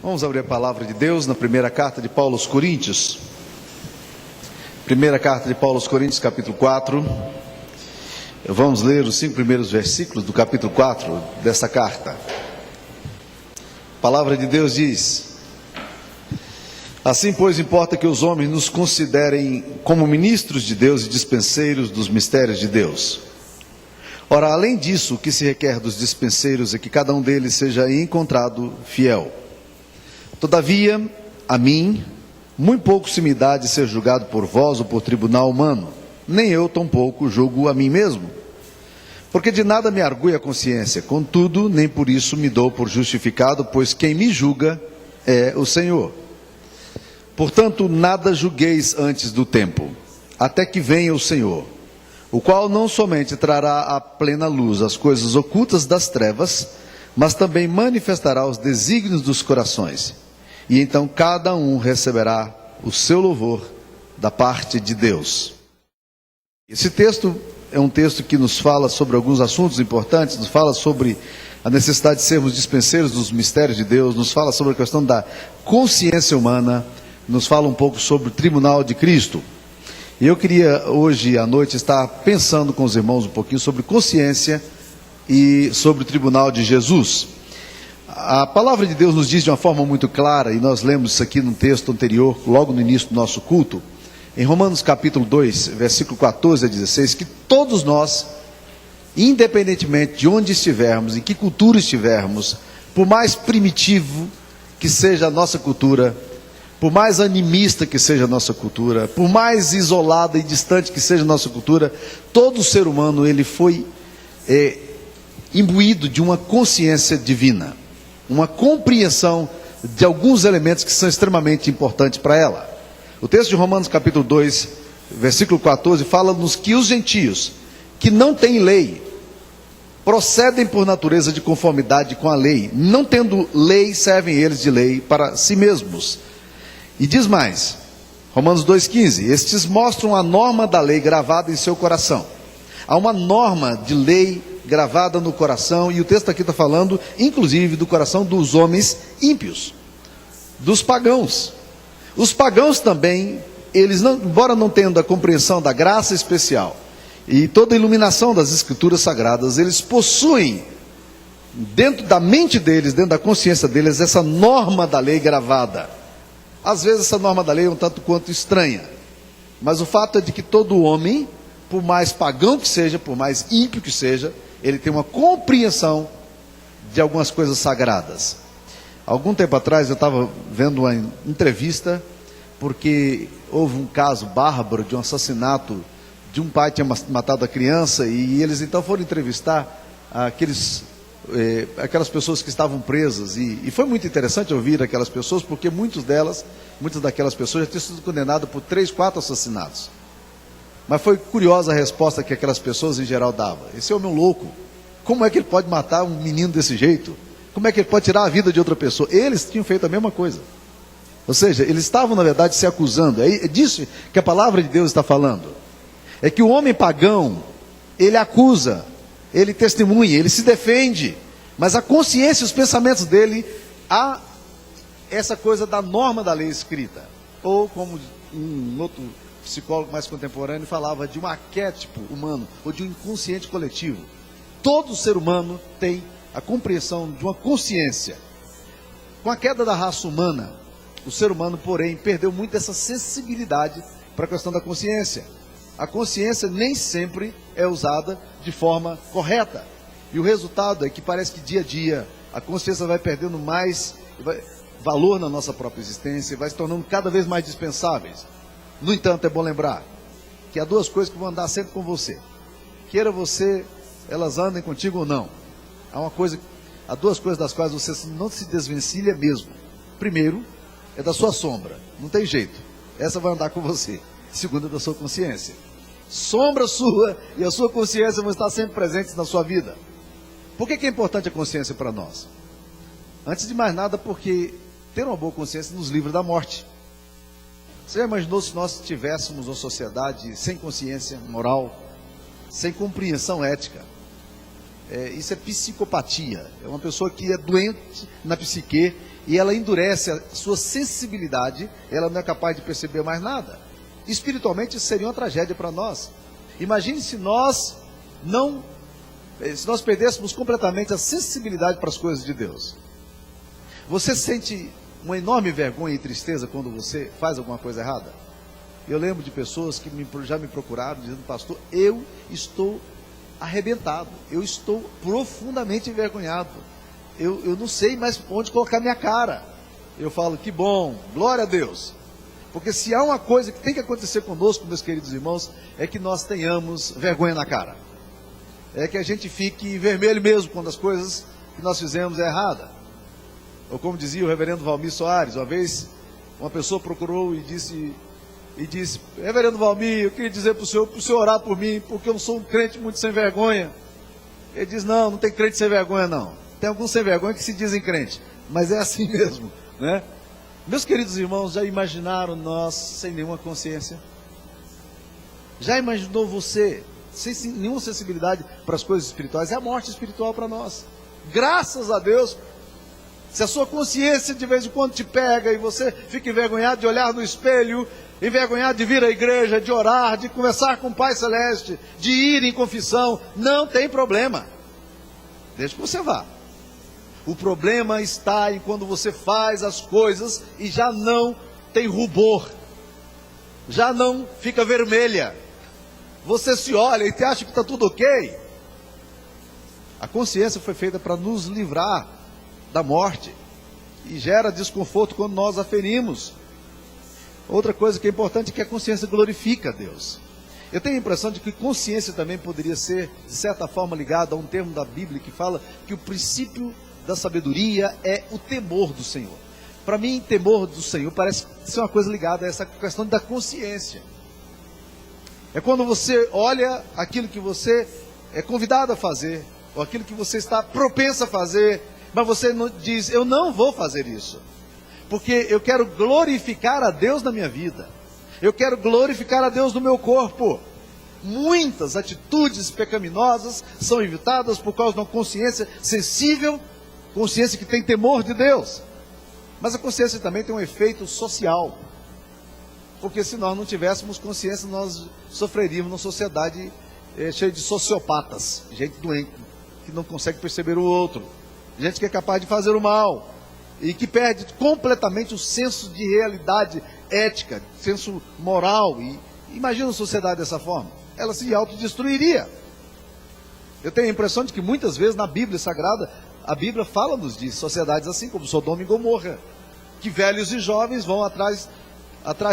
Vamos abrir a palavra de Deus na primeira carta de Paulo aos Coríntios. Primeira carta de Paulo aos Coríntios, capítulo 4. Vamos ler os 5 primeiros versículos do capítulo 4 dessa carta. A palavra de Deus diz: assim, pois, importa que os homens nos considerem como ministros de Deus e dispenseiros dos mistérios de Deus. Ora, além disso, o que se requer dos dispenseiros é que cada um deles seja encontrado fiel. Todavia, a mim, muito pouco se me dá de ser julgado por vós ou por tribunal humano, nem eu tampouco julgo a mim mesmo. Porque de nada me argui a consciência, contudo, nem por isso me dou por justificado, pois quem me julga é o Senhor. Portanto, nada julgueis antes do tempo, até que venha o Senhor, o qual não somente trará à plena luz as coisas ocultas das trevas, mas também manifestará os desígnios dos corações. E então cada um receberá o seu louvor da parte de Deus. Esse texto é um texto que nos fala sobre alguns assuntos importantes, nos fala sobre a necessidade de sermos dispenseiros dos mistérios de Deus, nos fala sobre a questão da consciência humana, nos fala um pouco sobre o tribunal de Cristo. E eu queria hoje à noite estar pensando com os irmãos um pouquinho sobre consciência e sobre o tribunal de Jesus. A palavra de Deus nos diz de uma forma muito clara, e nós lemos isso aqui num texto anterior, logo no início do nosso culto, em Romanos capítulo 2, versículo 14 a 16, que todos nós, independentemente de onde estivermos, em que cultura estivermos, por mais primitivo que seja a nossa cultura, por mais animista que seja a nossa cultura, por mais isolada e distante que seja a nossa cultura, todo ser humano ele foi imbuído de uma consciência divina, uma compreensão de alguns elementos que são extremamente importantes para ela. O texto de Romanos capítulo 2, versículo 14, fala-nos que os gentios que não têm lei, procedem por natureza de conformidade com a lei, não tendo lei, servem eles de lei para si mesmos. E diz mais, Romanos 2,15, estes mostram a norma da lei gravada em seu coração. Há uma norma de lei gravada no coração, e o texto aqui está falando, inclusive, do coração dos homens ímpios, dos pagãos. Os pagãos também, eles não, embora não tendo a compreensão da graça especial e toda a iluminação das escrituras sagradas, eles possuem dentro da mente deles, dentro da consciência deles, essa norma da lei gravada. Às vezes essa norma da lei é um tanto quanto estranha, mas o fato é de que todo homem, por mais pagão que seja, por mais ímpio que seja, ele tem uma compreensão de algumas coisas sagradas. Algum tempo atrás eu estava vendo uma entrevista, porque houve um caso bárbaro de um assassinato de um pai que tinha matado a criança, e eles então foram entrevistar aquelas pessoas que estavam presas, e foi muito interessante ouvir aquelas pessoas, porque muitas daquelas pessoas já tinham sido condenadas por 3, 4 assassinatos. Mas foi curiosa a resposta que aquelas pessoas em geral davam. Esse homem é um louco. Como é que ele pode matar um menino desse jeito? Como é que ele pode tirar a vida de outra pessoa? Eles tinham feito a mesma coisa. Ou seja, eles estavam na verdade se acusando. É disso que a palavra de Deus está falando. É que o homem pagão, ele acusa, ele testemunha, ele se defende. Mas a consciência e os pensamentos dele, há essa coisa da norma da lei escrita. Ou como um outro psicólogo mais contemporâneo falava de um arquétipo humano, ou de um inconsciente coletivo. Todo ser humano tem a compreensão de uma consciência. Com a queda da raça humana, o ser humano, porém, perdeu muito essa sensibilidade para a questão da consciência. A consciência nem sempre é usada de forma correta. E o resultado é que parece que dia a dia a consciência vai perdendo mais valor na nossa própria existência, vai se tornando cada vez mais dispensáveis. No entanto, é bom lembrar que há duas coisas que vão andar sempre com você. Queira você, elas andem contigo ou não. Há duas coisas das quais você não se desvencilha mesmo. Primeiro, é da sua sombra. Não tem jeito. Essa vai andar com você. Segundo, é da sua consciência. Sombra sua e a sua consciência vão estar sempre presentes na sua vida. Por que é importante a consciência para nós? Antes de mais nada, porque ter uma boa consciência nos livra da morte. Você já imaginou se nós tivéssemos uma sociedade sem consciência moral, sem compreensão ética? Isso é psicopatia. É uma pessoa que é doente na psique e ela endurece a sua sensibilidade, ela não é capaz de perceber mais nada. Espiritualmente isso seria uma tragédia para nós. Imagine se nós perdêssemos completamente a sensibilidade para as coisas de Deus. Você sente uma enorme vergonha e tristeza quando você faz alguma coisa errada? Eu lembro de pessoas que já me procuraram dizendo: pastor, eu estou arrebentado, eu estou profundamente envergonhado, eu não sei mais onde colocar minha cara. Eu falo: que bom, glória a Deus, porque se há uma coisa que tem que acontecer conosco, meus queridos irmãos, é que nós tenhamos vergonha na cara, é que a gente fique vermelho mesmo quando as coisas que nós fizemos é errada. Ou como dizia o reverendo Valmir Soares, uma vez uma pessoa procurou e disse: reverendo Valmir, eu queria dizer para o senhor orar por mim, porque eu sou um crente muito sem vergonha. Ele diz: não tem crente sem vergonha não, tem alguns sem vergonha que se dizem crente, mas é assim mesmo, né? Meus queridos irmãos, já imaginaram nós sem nenhuma consciência? Já imaginou você sem nenhuma sensibilidade para as coisas espirituais? É a morte espiritual para nós. Graças a Deus. Se a sua consciência de vez em quando te pega e você fica envergonhado de olhar no espelho, envergonhado de vir à igreja, de orar, de conversar com o Pai Celeste, de ir em confissão, não tem problema, desde que você vá. O problema está em quando você faz as coisas e já não tem rubor, já não fica vermelha, você se olha e acha que está tudo ok. A consciência foi feita para nos livrar da morte, e gera desconforto quando nós a ferimos. Outra coisa que é importante é que a consciência glorifica a Deus. Eu tenho a impressão de que consciência também poderia ser, de certa forma, ligada a um termo da Bíblia que fala que o princípio da sabedoria é o temor do Senhor. Para mim, temor do Senhor parece ser uma coisa ligada a essa questão da consciência. É quando você olha aquilo que você é convidado a fazer, ou aquilo que você está propenso a fazer, mas você não diz: eu não vou fazer isso, porque eu quero glorificar a Deus na minha vida, eu quero glorificar a Deus no meu corpo. Muitas atitudes pecaminosas são evitadas por causa de uma consciência sensível, consciência que tem temor de Deus. Mas a consciência também tem um efeito social, porque se nós não tivéssemos consciência, nós sofreríamos numa sociedade cheia de sociopatas, gente doente, que não consegue perceber o outro, gente que é capaz de fazer o mal, e que perde completamente o senso de realidade ética, senso moral. E imagina uma sociedade dessa forma, ela se autodestruiria. Eu tenho a impressão de que muitas vezes na Bíblia Sagrada, a Bíblia fala-nos de sociedades assim, como Sodoma e Gomorra, que velhos e jovens vão atrás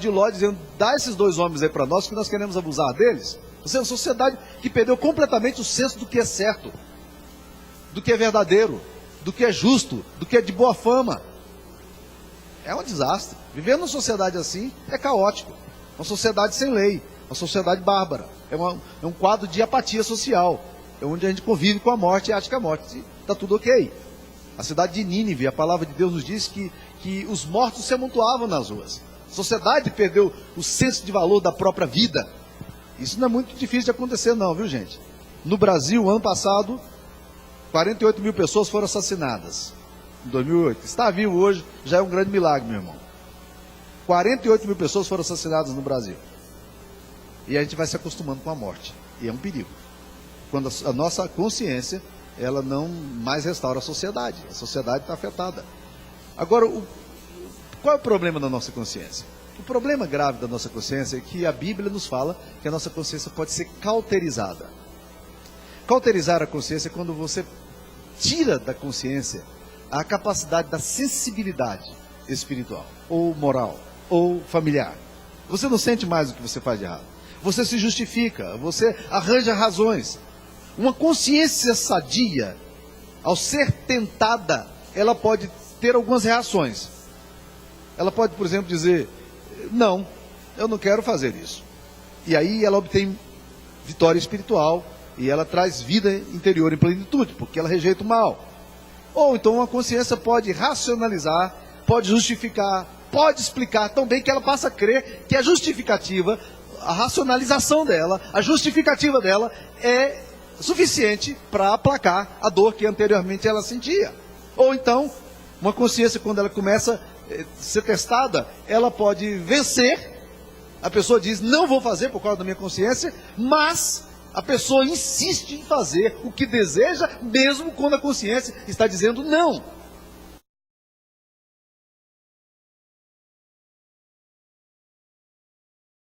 de Ló, dizendo: dá esses dois homens aí para nós, que nós queremos abusar deles. Você é uma sociedade que perdeu completamente o senso do que é certo, do que é verdadeiro, do que é justo, do que é de boa fama. É um desastre. Viver numa sociedade assim é caótico. Uma sociedade sem lei, uma sociedade bárbara. É um quadro de apatia social, é onde a gente convive com a morte e acha que a morte está tudo ok. A cidade de Nínive, a palavra de Deus nos diz que os mortos se amontoavam nas ruas. A sociedade perdeu o senso de valor da própria vida. Isso não é muito difícil de acontecer não, viu gente? No Brasil, ano passado, 48 mil pessoas foram assassinadas em 2008. Estar vivo hoje já é um grande milagre, meu irmão. 48 mil pessoas foram assassinadas no Brasil. E a gente vai se acostumando com a morte. E é um perigo. Quando a nossa consciência, ela não mais restaura a sociedade. A sociedade está afetada. Agora, qual é o problema da nossa consciência? O problema grave da nossa consciência é que a Bíblia nos fala que a nossa consciência pode ser cauterizada. Cauterizar a consciência é quando você tira da consciência a capacidade da sensibilidade espiritual, ou moral, ou familiar. Você não sente mais o que você faz de errado. Você se justifica, você arranja razões. Uma consciência sadia, ao ser tentada, ela pode ter algumas reações. Ela pode, por exemplo, dizer: não, eu não quero fazer isso. E aí ela obtém vitória espiritual, e ela traz vida interior em plenitude, porque ela rejeita o mal. Ou então uma consciência pode racionalizar, pode justificar, pode explicar tão bem que ela passa a crer que a justificativa, a racionalização dela, a justificativa dela é suficiente para aplacar a dor que anteriormente ela sentia. Ou então Uma consciência, quando ela começa a ser testada, ela pode vencer. A pessoa diz, não vou fazer por causa da minha consciência, mas a pessoa insiste em fazer o que deseja, mesmo quando a consciência está dizendo não.